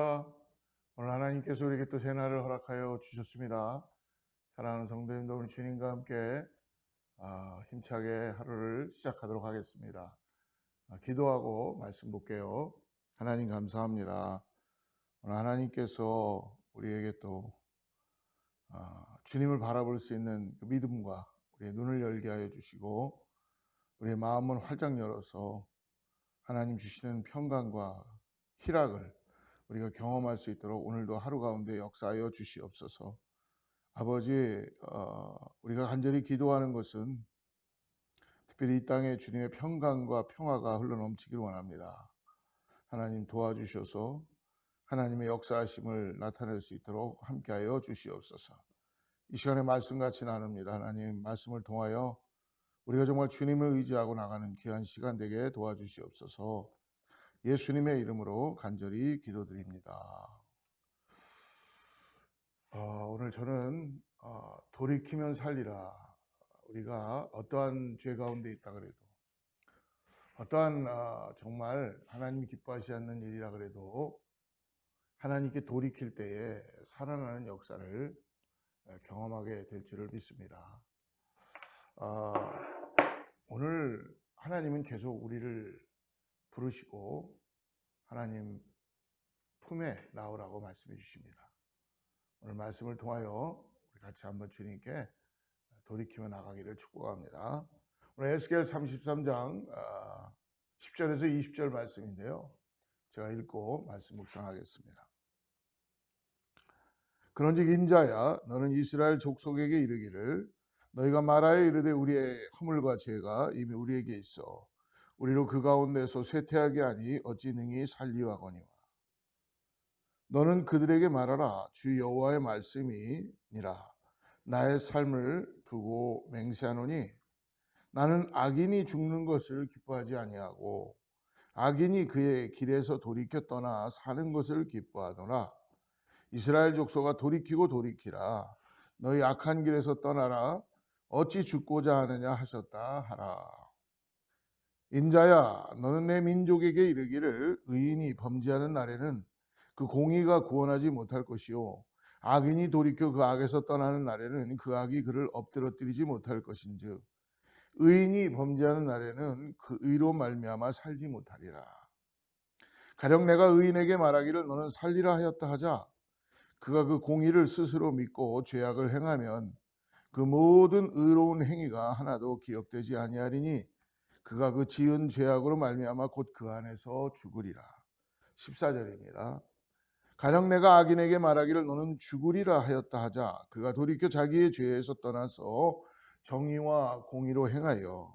할렐루야. 오늘 하나님께서 우리에게 또 새날을 허락하여 주셨습니다. 사랑하는 성도님들, 우리 주님과 함께 힘차게 하루를 시작하도록 하겠습니다. 기도하고 말씀 볼게요. 하나님 감사합니다. 오늘 하나님께서 우리에게 또 주님을 바라볼 수 있는 그 믿음과 우리의 눈을 열게 하여 주시고 우리의 마음은 활짝 열어서 하나님 주시는 평강과 희락을 우리가 경험할 수 있도록 오늘도 하루 가운데 역사하여 주시옵소서. 아버지, 우리가 간절히 기도하는 것은 특별히 이 땅에 주님의 평강과 평화가 흘러넘치기를 원합니다. 하나님 도와주셔서 하나님의 역사하심을 나타낼 수 있도록 함께하여 주시옵소서. 이 시간에 말씀같이 나눕니다. 하나님 말씀을 통하여 우리가 정말 주님을 의지하고 나가는 귀한 시간 되게 도와주시옵소서. 예수님의 이름으로 간절히 기도드립니다. 오늘 저는 돌이키면 살리라. 우리가 어떠한 죄 가운데 있다 그래도, 어떠한 정말 하나님이 기뻐하시지 않는 일이라 그래도 하나님께 돌이킬 때에 살아나는 역사를 경험하게 될 줄을 믿습니다. 오늘 하나님은 계속 우리를 부르시고 하나님 품에 나오라고 말씀해 주십니다. 오늘 말씀을 통하여 우리 같이 한번 주님께 돌이키며 나가기를 축복합니다. 오늘 에스겔 33장 10절에서 20절 말씀인데요. 제가 읽고 말씀 묵상하겠습니다. 그런즉 인자야, 너는 이스라엘 족속에게 이르기를 너희가 말하여 이르되 우리의 허물과 죄가 이미 우리에게 있어 우리로 그 가운데서 쇠퇴하게 하니 어찌 능히 살리하거니와. 너는 그들에게 말하라. 주 여호와의 말씀이니라. 나의 삶을 두고 맹세하노니 나는 악인이 죽는 것을 기뻐하지 아니하고 악인이 그의 길에서 돌이켜 떠나 사는 것을 기뻐하노라. 이스라엘 족속아 돌이키고 돌이키라. 너희 악한 길에서 떠나라. 어찌 죽고자 하느냐 하셨다 하라. 인자야, 너는 내 민족에게 이르기를 의인이 범죄하는 날에는 그 공의가 구원하지 못할 것이요 악인이 돌이켜 그 악에서 떠나는 날에는 그 악이 그를 엎드러뜨리지 못할 것인즉 의인이 범죄하는 날에는 그 의로 말미암아 살지 못하리라. 가령 내가 의인에게 말하기를 너는 살리라 하였다 하자 그가 그 공의를 스스로 믿고 죄악을 행하면 그 모든 의로운 행위가 하나도 기억되지 아니하리니 그가 그 지은 죄악으로 말미암아 곧 그 안에서 죽으리라. 14절입니다. 가령 내가 악인에게 말하기를 너는 죽으리라 하였다 하자 그가 돌이켜 자기의 죄에서 떠나서 정의와 공의로 행하여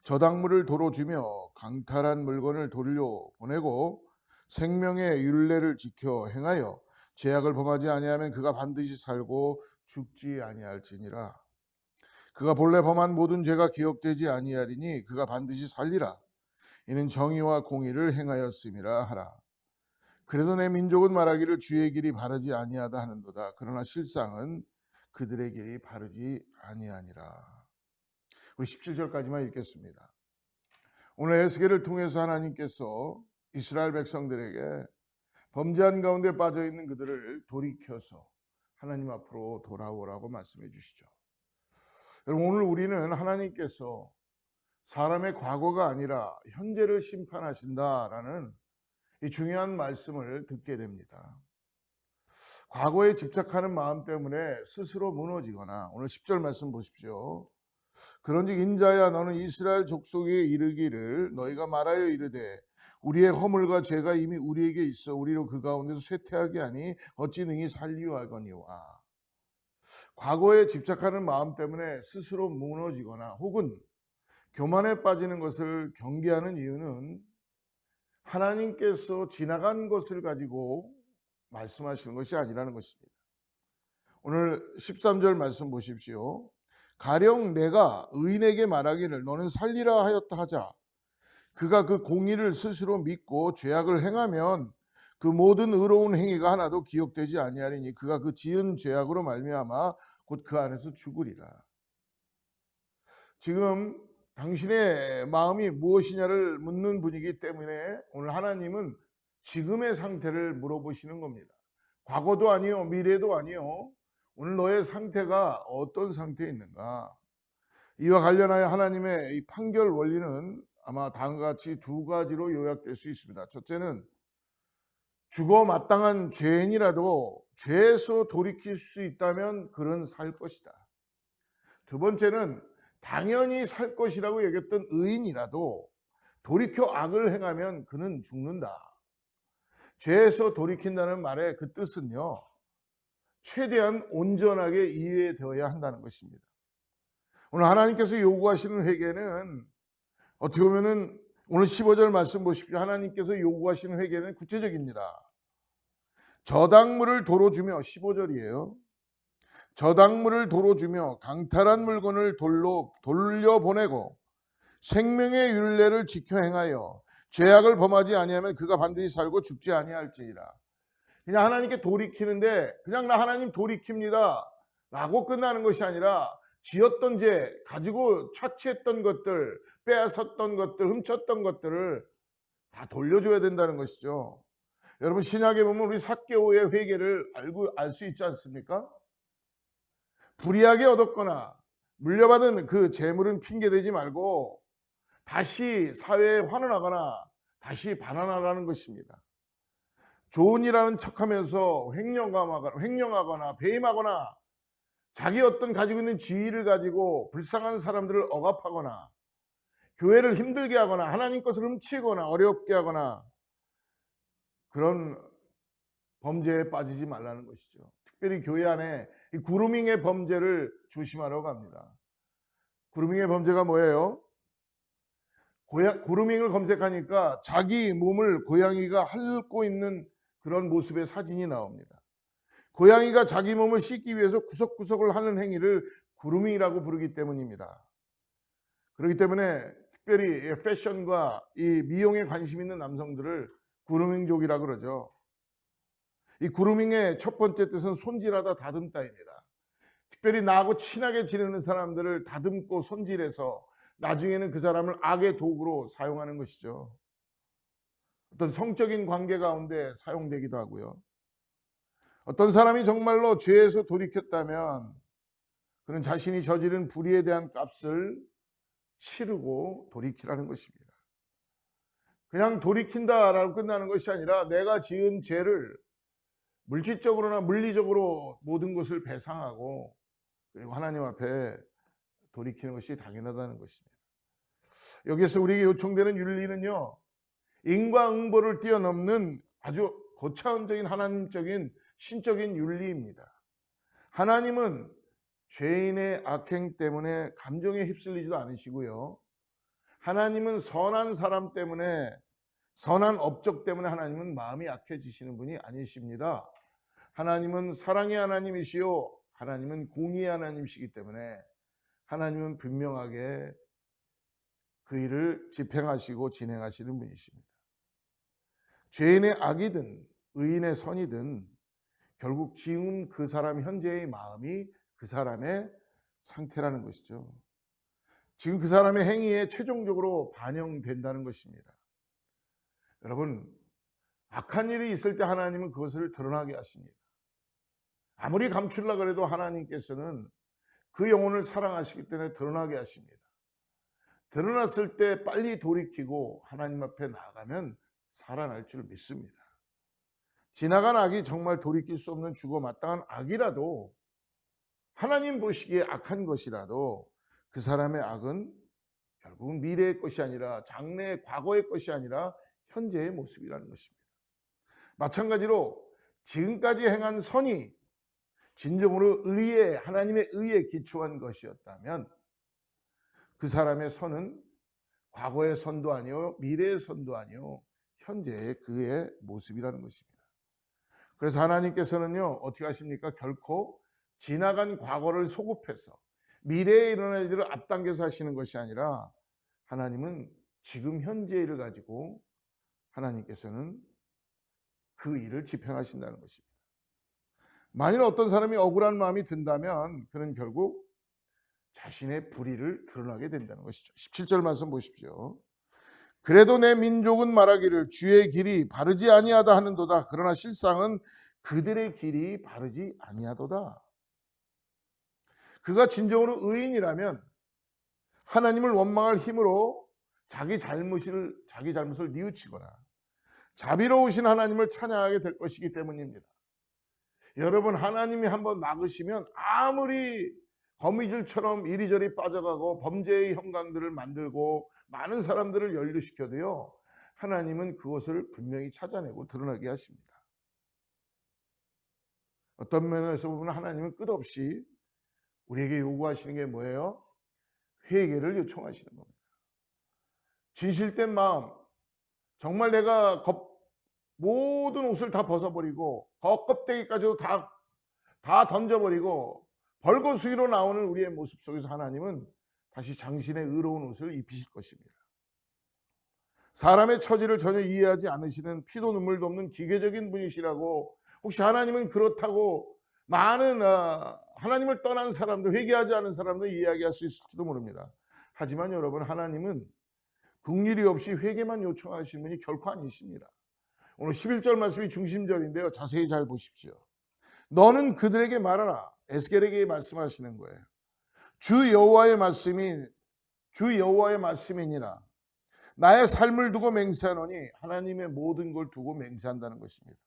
저당물을 도로 주며 강탈한 물건을 돌려 보내고 생명의 율례를 지켜 행하여 죄악을 범하지 아니하면 그가 반드시 살고 죽지 아니할지니라. 그가 본래 범한 모든 죄가 기억되지 아니하리니 그가 반드시 살리라. 이는 정의와 공의를 행하였음이라 하라. 그래도 내 민족은 말하기를 주의 길이 바르지 아니하다 하는도다. 그러나 실상은 그들의 길이 바르지 아니하니라. 우리 17절까지만 읽겠습니다. 오늘 에스겔을 통해서 하나님께서 이스라엘 백성들에게 범죄한 가운데 빠져있는 그들을 돌이켜서 하나님 앞으로 돌아오라고 말씀해 주시죠. 여러분, 오늘 우리는 하나님께서 사람의 과거가 아니라 현재를 심판하신다라는 이 중요한 말씀을 듣게 됩니다. 과거에 집착하는 마음 때문에 스스로 무너지거나, 오늘 10절 말씀 보십시오. 그런즉 인자야, 너는 이스라엘 족속에 이르기를 너희가 말하여 이르되 우리의 허물과 죄가 이미 우리에게 있어 우리로 그 가운데서 쇠퇴하게 하니 어찌 능히 살리하거니와. 과거에 집착하는 마음 때문에 스스로 무너지거나 혹은 교만에 빠지는 것을 경계하는 이유는 하나님께서 지나간 것을 가지고 말씀하시는 것이 아니라는 것입니다. 오늘 13절 말씀 보십시오. 가령 내가 의인에게 말하기를 너는 살리라 하였다 하자 그가 그 공의를 스스로 믿고 죄악을 행하면 그 모든 의로운 행위가 하나도 기억되지 아니하리니 그가 그 지은 죄악으로 말미암아 곧 그 안에서 죽으리라. 지금 당신의 마음이 무엇이냐를 묻는 분이기 때문에 오늘 하나님은 지금의 상태를 물어보시는 겁니다. 과거도 아니요, 미래도 아니요. 오늘 너의 상태가 어떤 상태에 있는가? 이와 관련하여 하나님의 이 판결 원리는 아마 다음과 같이 두 가지로 요약될 수 있습니다. 첫째는 죽어 마땅한 죄인이라도 죄에서 돌이킬 수 있다면 그는 살 것이다. 두 번째는 당연히 살 것이라고 여겼던 의인이라도 돌이켜 악을 행하면 그는 죽는다. 죄에서 돌이킨다는 말의 그 뜻은요, 최대한 온전하게 이해되어야 한다는 것입니다. 오늘 하나님께서 요구하시는 회개는 어떻게 보면은 오늘 15절 말씀 보십시오. 하나님께서 요구하시는 회개는 구체적입니다. 저당물을 도로 주며, 15절이에요. 저당물을 도로 주며 강탈한 물건을 돌려보내고 생명의 율례를 지켜 행하여 죄악을 범하지 아니하면 그가 반드시 살고 죽지 아니할지니라. 그냥 하나님께 돌이키는데 그냥 나 하나님 돌이킵니다 라고 끝나는 것이 아니라 지었던 죄, 가지고 착취했던 것들, 빼앗았던 것들, 훔쳤던 것들을 다 돌려줘야 된다는 것이죠. 여러분, 신약에 보면 우리 삭개오의 회개를 알 수 있지 않습니까? 불이하게 얻었거나 물려받은 그 재물은 핑계대지 말고 다시 사회에 환원하거나 다시 반환하라는 것입니다. 좋은 일하는 척하면서 횡령하거나 배임하거나 자기 어떤 가지고 있는 지위를 가지고 불쌍한 사람들을 억압하거나 교회를 힘들게 하거나 하나님 것을 훔치거나 어렵게 하거나 그런 범죄에 빠지지 말라는 것이죠. 특별히 교회 안에 이 그루밍의 범죄를 조심하라고 합니다. 그루밍의 범죄가 뭐예요? 그루밍을 검색하니까 자기 몸을 고양이가 핥고 있는 그런 모습의 사진이 나옵니다. 고양이가 자기 몸을 씻기 위해서 구석구석을 하는 행위를 그루밍이라고 부르기 때문입니다. 그렇기 때문에 특별히 패션과 이 미용에 관심 있는 남성들을 그루밍족이라고 그러죠. 이 그루밍의 첫 번째 뜻은 손질하다, 다듬다입니다. 특별히 나하고 친하게 지내는 사람들을 다듬고 손질해서 나중에는 그 사람을 악의 도구로 사용하는 것이죠. 어떤 성적인 관계 가운데 사용되기도 하고요. 어떤 사람이 정말로 죄에서 돌이켰다면 그는 자신이 저지른 불의에 대한 값을 치르고 돌이키라는 것입니다. 그냥 돌이킨다라고 끝나는 것이 아니라 내가 지은 죄를 물질적으로나 물리적으로 모든 것을 배상하고 그리고 하나님 앞에 돌이키는 것이 당연하다는 것입니다. 여기에서 우리에게 요청되는 윤리는요, 인과응보를 뛰어넘는 아주 고차원적인 하나님적인 신적인 윤리입니다. 하나님은 죄인의 악행 때문에 감정에 휩쓸리지도 않으시고요. 하나님은 선한 사람 때문에, 선한 업적 때문에 하나님은 마음이 약해지시는 분이 아니십니다. 하나님은 사랑의 하나님이시요 하나님은 공의의 하나님이시기 때문에 하나님은 분명하게 그 일을 집행하시고 진행하시는 분이십니다. 죄인의 악이든 의인의 선이든 결국 지금 그 사람 현재의 마음이 그 사람의 상태라는 것이죠. 지금 그 사람의 행위에 최종적으로 반영된다는 것입니다. 여러분, 악한 일이 있을 때 하나님은 그것을 드러나게 하십니다. 아무리 감추려고 해도 하나님께서는 그 영혼을 사랑하시기 때문에 드러나게 하십니다. 드러났을 때 빨리 돌이키고 하나님 앞에 나아가면 살아날 줄 믿습니다. 지나간 악이 정말 돌이킬 수 없는 죽어 마땅한 악이라도 하나님 보시기에 악한 것이라도 그 사람의 악은 결국은 미래의 것이 아니라 장래의 과거의 것이 아니라 현재의 모습이라는 것입니다. 마찬가지로 지금까지 행한 선이 진정으로 의에, 하나님의 의에 기초한 것이었다면 그 사람의 선은 과거의 선도 아니요 미래의 선도 아니요 현재의 그의 모습이라는 것입니다. 그래서 하나님께서는요 어떻게 하십니까? 결코 지나간 과거를 소급해서 미래에 일어날 일을 앞당겨서 하시는 것이 아니라 하나님은 지금 현재 일을 가지고 하나님께서는 그 일을 집행하신다는 것입니다. 만일 어떤 사람이 억울한 마음이 든다면 그는 결국 자신의 불의를 드러나게 된다는 것이죠. 17절 말씀 보십시오. 그래도 내 민족은 말하기를 주의 길이 바르지 아니하다 하는도다. 그러나 실상은 그들의 길이 바르지 아니하도다. 그가 진정으로 의인이라면 하나님을 원망할 힘으로 자기 잘못을 뉘우치거나 자비로우신 하나님을 찬양하게 될 것이기 때문입니다. 여러분, 하나님이 한번 막으시면 아무리 거미줄처럼 이리저리 빠져가고 범죄의 형광들을 만들고 많은 사람들을 연루시켜도요, 하나님은 그것을 분명히 찾아내고 드러나게 하십니다. 어떤 면에서 보면 하나님은 끝없이 우리에게 요구하시는 게 뭐예요? 회개를 요청하시는 겁니다. 진실된 마음, 정말 내가 모든 옷을 다 벗어버리고 겉껍데기까지도 다 던져버리고 벌거수위로 나오는 우리의 모습 속에서 하나님은 다시 당신의 의로운 옷을 입히실 것입니다. 사람의 처지를 전혀 이해하지 않으시는 피도 눈물도 없는 기계적인 분이시라고 혹시 하나님은 그렇다고 많은 하나님을 떠난 사람들, 회개하지 않은 사람들 이야기할 수 있을지도 모릅니다. 하지만 여러분, 하나님은 긍휼이 없이 회개만 요청하시는 분이 결코 아니십니다. 오늘 11절 말씀이 중심절인데요, 자세히 잘 보십시오. 너는 그들에게 말하라. 에스겔에게 말씀하시는 거예요. 주 여호와의 말씀이니라. 나의 삶을 두고 맹세하노니, 하나님의 모든 걸 두고 맹세한다는 것입니다.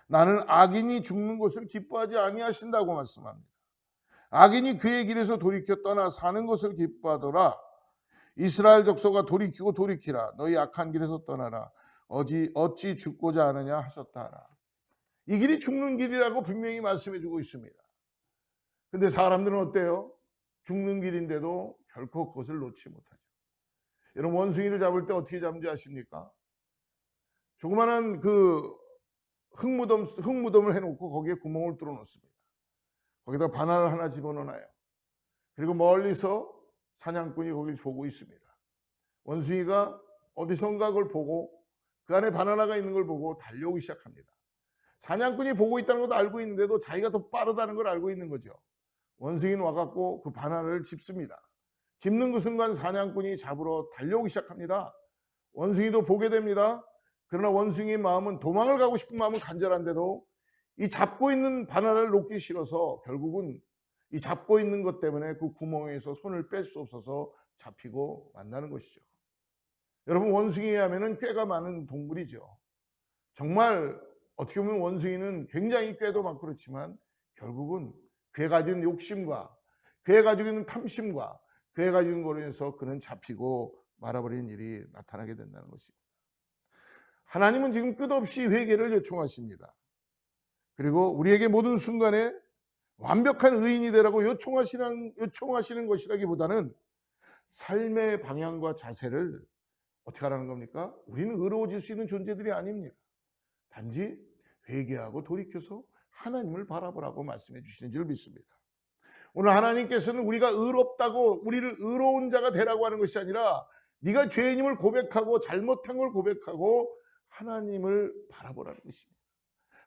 나는 악인이 죽는 것을 기뻐하지 아니하신다고 말씀합니다. 악인이 그의 길에서 돌이켜 떠나 사는 것을 기뻐하더라. 이스라엘 족속아 돌이키고 돌이키라. 너희 악한 길에서 떠나라. 어찌 죽고자 하느냐 하셨다 하라. 이 길이 죽는 길이라고 분명히 말씀해 주고 있습니다. 근데 사람들은 어때요? 죽는 길인데도 결코 그것을 놓지 못하죠. 여러분, 원숭이를 잡을 때 어떻게 잡는지 아십니까? 조그마한 흙무덤을 해놓고 거기에 구멍을 뚫어 놓습니다. 거기다 바나나를 하나 집어넣어요. 그리고 멀리서 사냥꾼이 거기를 보고 있습니다. 원숭이가 어디선가 그걸 보고 그 안에 바나나가 있는 걸 보고 달려오기 시작합니다. 사냥꾼이 보고 있다는 것도 알고 있는데도 자기가 더 빠르다는 걸 알고 있는 거죠. 원숭이는 와갖고 그 바나나를 짚습니다. 짚는 그 순간 사냥꾼이 잡으러 달려오기 시작합니다. 원숭이도 보게 됩니다. 그러나 원숭이의 마음은, 도망을 가고 싶은 마음은 간절한데도 이 잡고 있는 바나나를 놓기 싫어서 결국은 이 잡고 있는 것 때문에 그 구멍에서 손을 뺄 수 없어서 잡히고 만나는 것이죠. 여러분, 원숭이에 하면은 꾀가 많은 동물이죠. 정말 어떻게 보면 원숭이는 굉장히 꾀도 많고 그렇지만 결국은 그에 가진 욕심과 그에 가지고 있는 탐심과 그에 가지고 있는 거로 인해서 그는 잡히고 말아버리는 일이 나타나게 된다는 것입니다. 하나님은 지금 끝없이 회개를 요청하십니다. 그리고 우리에게 모든 순간에 완벽한 의인이 되라고 요청하시는 것이라기보다는 삶의 방향과 자세를 어떻게 하라는 겁니까? 우리는 의로워질 수 있는 존재들이 아닙니다. 단지 회개하고 돌이켜서 하나님을 바라보라고 말씀해 주시는 줄 믿습니다. 오늘 하나님께서는 우리가 의롭다고 우리를 의로운 자가 되라고 하는 것이 아니라 네가 죄인임을 고백하고 잘못한 걸 고백하고 하나님을 바라보라는 것입니다.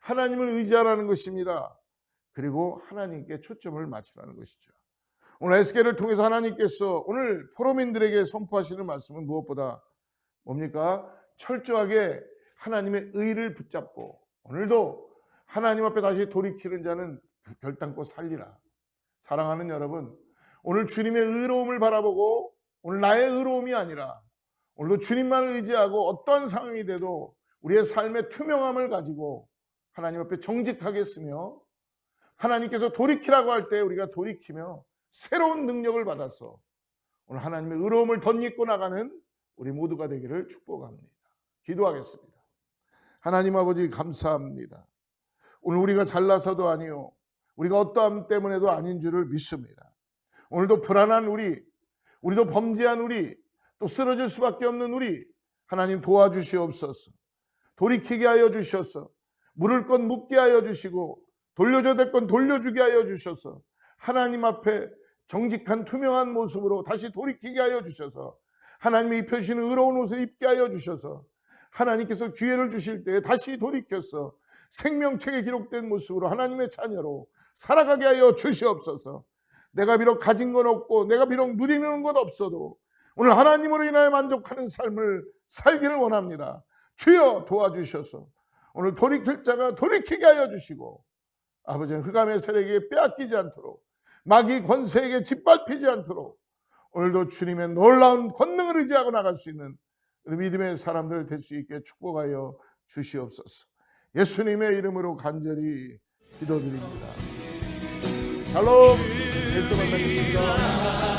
하나님을 의지하라는 것입니다. 그리고 하나님께 초점을 맞추라는 것이죠. 오늘 에스겔을 통해서 하나님께서 오늘 포로민들에게 선포하시는 말씀은 무엇보다 뭡니까? 철저하게 하나님의 의를 붙잡고 오늘도 하나님 앞에 다시 돌이키는 자는 결단코 살리라. 사랑하는 여러분, 오늘 주님의 의로움을 바라보고 오늘 나의 의로움이 아니라 오늘도 주님만을 의지하고 어떤 상황이 돼도 우리의 삶의 투명함을 가지고 하나님 앞에 정직하게 쓰며 하나님께서 돌이키라고 할 때 우리가 돌이키며 새로운 능력을 받아서 오늘 하나님의 의로움을 덧입고 나가는 우리 모두가 되기를 축복합니다. 기도하겠습니다. 하나님 아버지, 감사합니다. 오늘 우리가 잘나서도 아니요 우리가 어떠함 때문에도 아닌 줄을 믿습니다. 오늘도 불안한 우리도 범죄한 또 쓰러질 수밖에 없는 하나님 도와주시옵소서. 돌이키게 하여 주셔서 물을 건 묻게 하여 주시고 돌려줘야 될 건 돌려주게 하여 주셔서 하나님 앞에 정직한 투명한 모습으로 다시 돌이키게 하여 주셔서 하나님이 입혀주시는 의로운 옷을 입게 하여 주셔서 하나님께서 기회를 주실 때 다시 돌이켜서 생명책에 기록된 모습으로 하나님의 자녀로 살아가게 하여 주시옵소서. 내가 비록 가진 건 없고 내가 비록 누리는 것 없어도 오늘 하나님으로 인하여 만족하는 삶을 살기를 원합니다. 주여 도와주셔서 오늘 돌이킬 자가 돌이키게 하여 주시고, 아버지는 흑암의 세력에게 빼앗기지 않도록, 마귀 권세에게 짓밟히지 않도록 오늘도 주님의 놀라운 권능을 의지하고 나갈 수 있는 믿음의 사람들 될 수 있게 축복하여 주시옵소서. 예수님의 이름으로 간절히 기도드립니다. 샬롬. 내일 또 만나겠습니다.